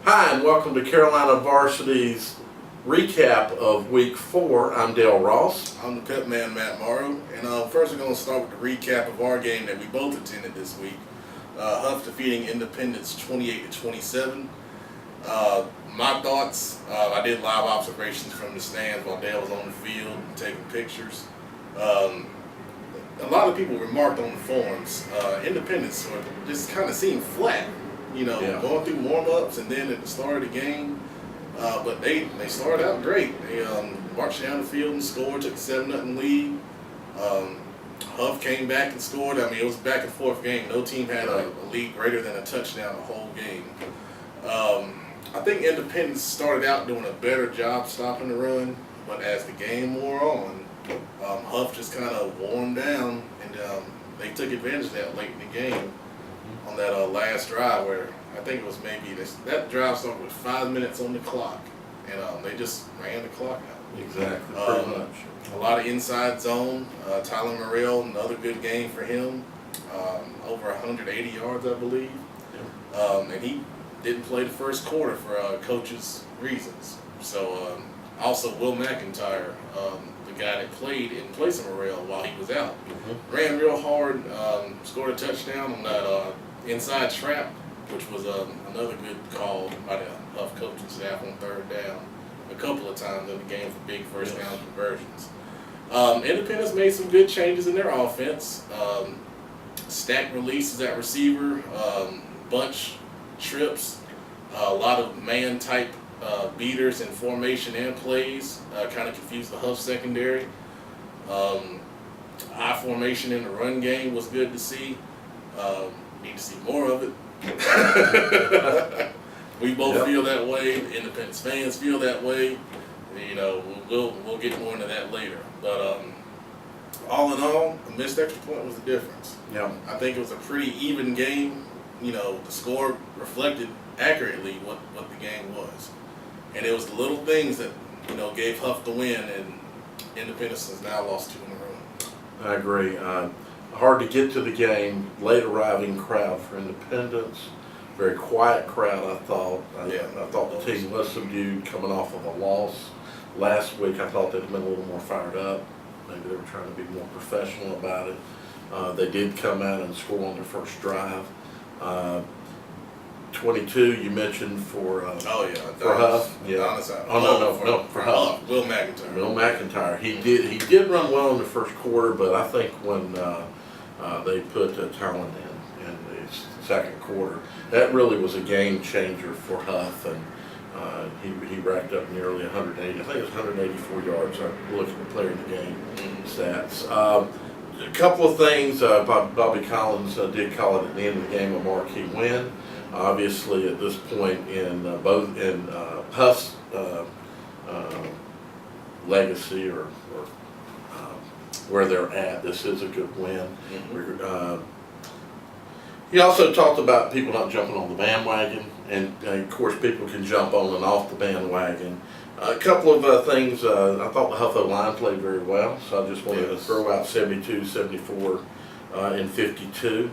Hi, and welcome to Carolina Varsity's recap of Week 4. I'm Dale Ross. I'm the pep man, Matt Morrow. And first we're going to start with the recap of our game that we both attended this week. Hough defeating Independence 28-27. My thoughts, I did live observations from the stands while Dale was on the field taking pictures. A lot of people remarked on the forums, Independence just kind of seemed flat, going through warm-ups and then at the start of the game. But they started out great. They marched down the field and scored, took a 7-0 lead. Hough came back and scored. I mean, it was a back and forth game. No team had a lead greater than a touchdown the whole game. I think Independence started out doing a better job stopping the run, but as the game wore on, Hough just kind of warmed down, and they took advantage of that late in the game on that last drive where I think it was maybe that drive started with 5 minutes on the clock, and they just ran the clock out. Exactly, pretty much. A lot of inside zone. Tyler Morrell, another good game for him. Over 180 yards, I believe. And he didn't play the first quarter for coach's reasons. So also Will McIntyre, the guy that played in place of Morrell while he was out, ran real hard, scored a touchdown on that inside trap, which was another good call by the Hough coaching staff on third down a couple of times in the game for big first down conversions. Independence made some good changes in their offense. Stack releases at receiver, bunch trips, a lot of man-type beaters in formation and plays, kind of confused the Hough secondary. High formation in the run game was good to see. Need to see more of it. We both feel that way. Independence fans feel that way. We'll get more into that later. But all in all, a missed extra point was the difference. Yeah. I think it was a pretty even game. The score reflected accurately what the game was. And it was the little things that, gave Hough the win, and Independence has now lost 2 in a row. I agree. Hard to get to the game, late arriving crowd for Independence. Very quiet crowd, I thought. I thought the team was subdued coming off of a loss last week. I thought they'd have been a little more fired up. Maybe they were trying to be more professional about it. They did come out and score on their first drive. 22 you mentioned for Hough. Yeah. For Hough. Will McIntyre. Will McIntyre. He did run well in the first quarter, but I think when they put talent in the second quarter, that really was a game changer for Hough, and he racked up nearly 180. I think it was 184 yards. I looked at the player in the game stats. A couple of things. Bobby Collins did call it at the end of the game a marquee win. Obviously, at this point in Huff's legacy or where they're at, this is a good win. He also talked about people not jumping on the bandwagon, and of course people can jump on and off the bandwagon. A couple of things, I thought the Huff line played very well, so I just wanted to throw out 72, 74, and 52.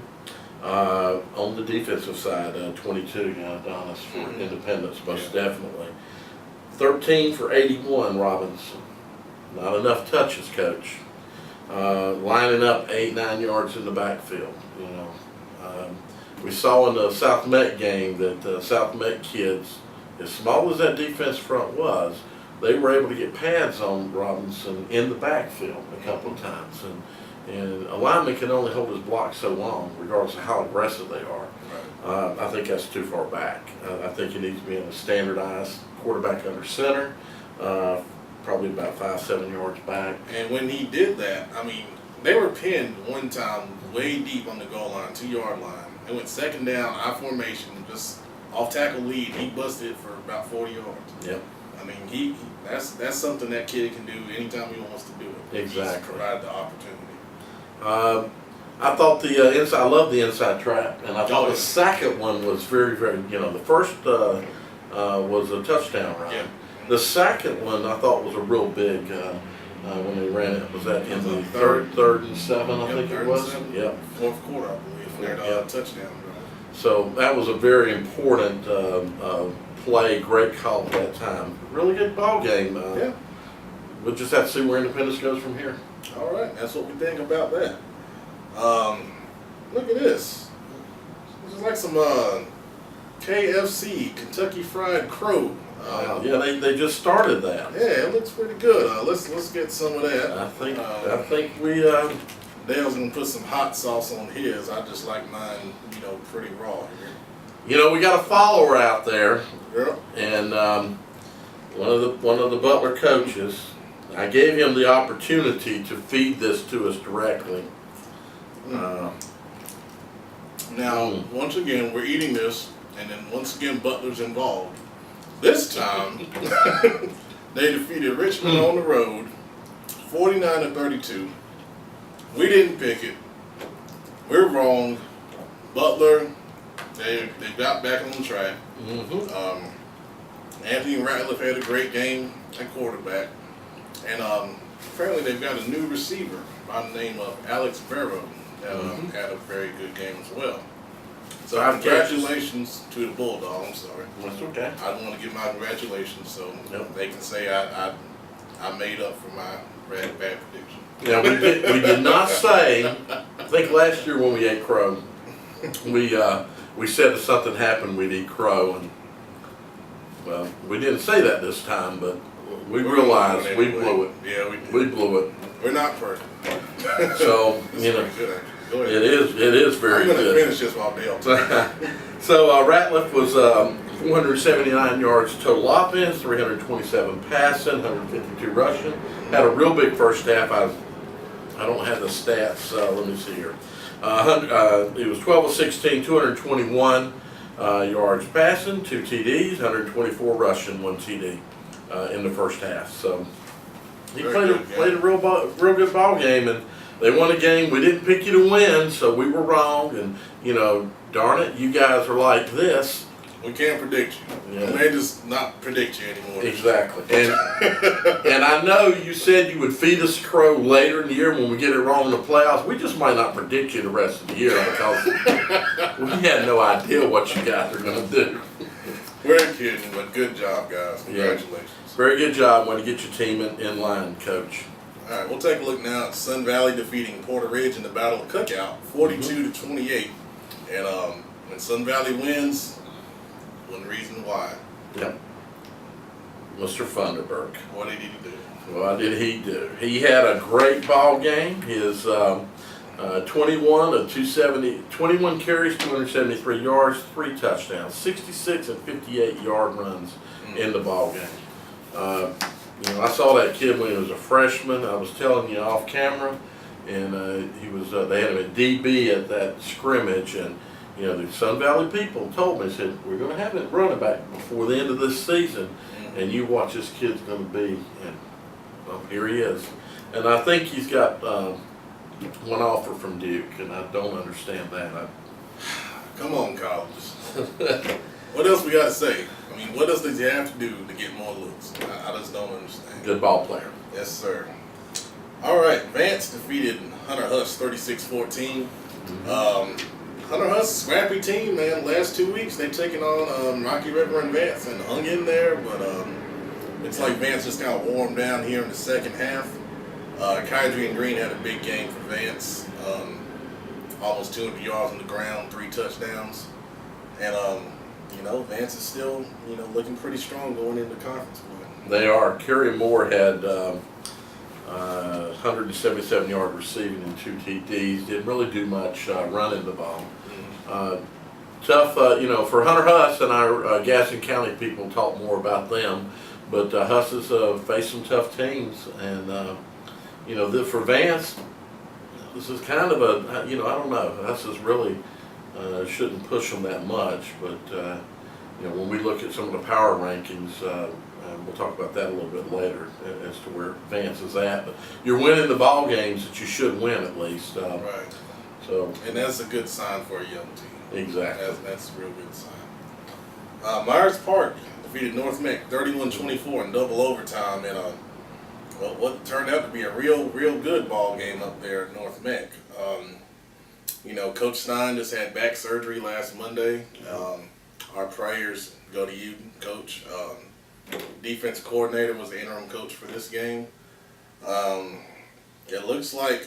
On the defensive side, 22, Adonis for Independence, most definitely. 13 for 81, Robinson. Not enough touches, coach. Lining up 8-9 yards in the backfield, We saw in the South Met game that South Met kids, as small as that defense front was, they were able to get pads on Robinson in the backfield a couple of times. And a lineman can only hold his block so long, regardless of how aggressive they are. I think that's too far back. I think he needs to be in a standardized quarterback under center, probably about 5-7 yards back. And when he did that, they were pinned one time way deep on the goal line, 2-yard line. They went second down, I formation, just off tackle lead. He busted it for about 40 yards. Yep. That's something that kid can do anytime he wants to do it. Exactly. He's provided the opportunity. I thought I love the inside trap, and I thought the second one was very, very, the first was a touchdown run. Yeah. The second one I thought was a real big, when they ran it, was that in the third and 7, I think it was? Yep. Fourth quarter, I believe, for that touchdown run. So that was a very important play, great call at that time. Really good ball game. Yeah. We'll just have to see where Independence goes from here. All right, that's what we think about that. Look at this. This is like some KFC, Kentucky Fried Crow. Yeah, they just started that. Yeah, it looks pretty good. Let's get some of that. I think we. Dale's gonna put some hot sauce on his. I just like mine, pretty raw here. You know, we got a follower out there, Yeah. and one of the Butler coaches. I gave him the opportunity to feed this to us directly. Now, once again, we're eating this, and then once again, Butler's involved. This time, they defeated Richmond on the road, 49-32. We didn't pick it. We're wrong. Butler, they got back on track. Anthony Ratliff had a great game at quarterback. And apparently they've got a new receiver by the name of Alex Barrow that had a very good game as well. So congratulations to the Bulldog. I'm sorry. That's okay. I don't want to give my congratulations, so they can say I made up for my bad prediction. Yeah, we did not say. I think last year when we ate crow, we said if something happened we'd eat crow, and well, we didn't say that this time, but we realized we blew it. Yeah, we blew it. We're not perfect. So it is very good. I'm going to finish this while Dale talks. So Ratliff was 479 yards total offense, 327 passing, 152 rushing. Had a real big first half. I don't have the stats. Let me see here. He was 12 of 16, 221 yards passing, 2 TDs, 124 rushing, 1 TD in the first half. So he played a real good ball game, and they won a game. We didn't pick you to win, so we were wrong. And darn it, you guys are like this. We can't predict you. Yeah. We may just not predict you anymore. Exactly. And I know you said you would feed us crow later in the year when we get it wrong in the playoffs. We just might not predict you the rest of the year because we had no idea what you guys are going to do. We're kidding, but good job, guys. Congratulations. Yeah. Very good job. Want to get your team in line, Coach. All right, we'll take a look now at Sun Valley defeating Porter Ridge in the Battle of Cookout, 42-28. And when Sun Valley wins, one reason why. Yep. Mr. Funderburg. What did he do? What did he do? He had a great ball game. His 21 carries, 273 yards, 3 touchdowns, 66 and 58 yard runs in the ball game. I saw that kid when he was a freshman. I was telling you off camera, and he was. They had him at DB at that scrimmage, and the Sun Valley people told me, said, we're going to have it running back before the end of this season, and you watch this kid's going to be, and well, here he is. And I think he's got one offer from Duke, and I don't understand that. Come on, colleges. What else we got to say? I mean, what else does he have to do to get more looks? I just don't understand. Good ball player. Yes, sir. All right, Vance defeated Hunter Huss 36-14. Hunter Huss, scrappy team, man. Last 2 weeks they've taken on Rocky River and Vance and hung in there, but it's like Vance just kind of warmed down here in the second half. Kydrian Green had a big game for Vance. Almost 200 yards on the ground, 3 touchdowns. And, Vance is still, looking pretty strong going into conference play. They are. Kerry Moore had 177-yard receiving and 2 TDs. Didn't really do much running the ball. Tough, for Hunter Huss, and our Gaston County people talk more about them, but Huss has faced some tough teams, and for Vance, this is kind of I don't know. Huss is really shouldn't push them that much, but when we look at some of the power rankings. We'll talk about that a little bit later as to where Vance is at. But you're winning the ball games that you should win at least. Right. So. And that's a good sign for a young team. Exactly. That's a real good sign. Myers Park defeated North Meck 31-24 in double overtime in what turned out to be a real good ball game up there at North Meck. Coach Stein just had back surgery last Monday. our prayers go to you, Coach. Defense coordinator was the interim coach for this game. It looks like,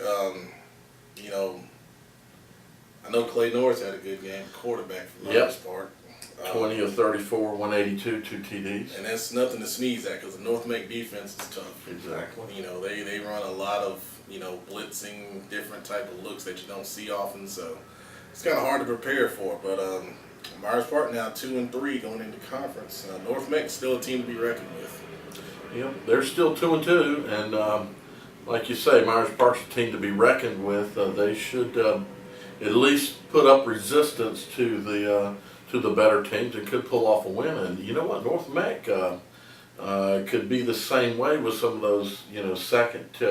you know, I know Clay Norris had a good game, quarterback for the most part. 20 of 34, 182, 2 TDs. And that's nothing to sneeze at because the North Make defense is tough. Exactly. You know, they run a lot of, you know, blitzing, different type of looks that you don't see often. So it's kind of hard to prepare for. But Myers Park now 2-3 going into conference. North Make still a team to be reckoned with. Yep, they're still 2-2, and like you say, Myers Park's a team to be reckoned with. They should at least put up resistance to the better teams and could pull off a win. And you know what, North Mac could be the same way with some of those, you know,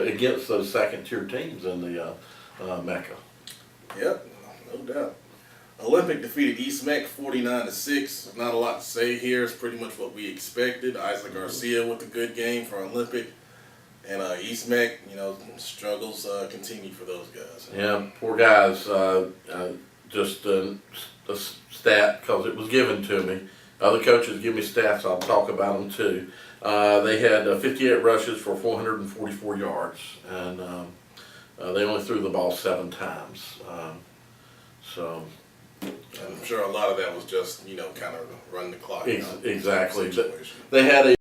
against those second-tier teams in the Mecca. Yep, no doubt. Olympic defeated East Mac 49-6. Not a lot to say here. It's pretty much what we expected. Isaac Garcia with a good game for Olympic. And East Mac, you know, struggles continue for those guys. Yeah, poor guys. Just a stat, because it was given to me. Other coaches give me stats, I'll talk about them too. They had 58 rushes for 444 yards, and they only threw the ball 7 times. I'm sure a lot of that was just, you know, kind of run the clock. Exactly. Situation. They had a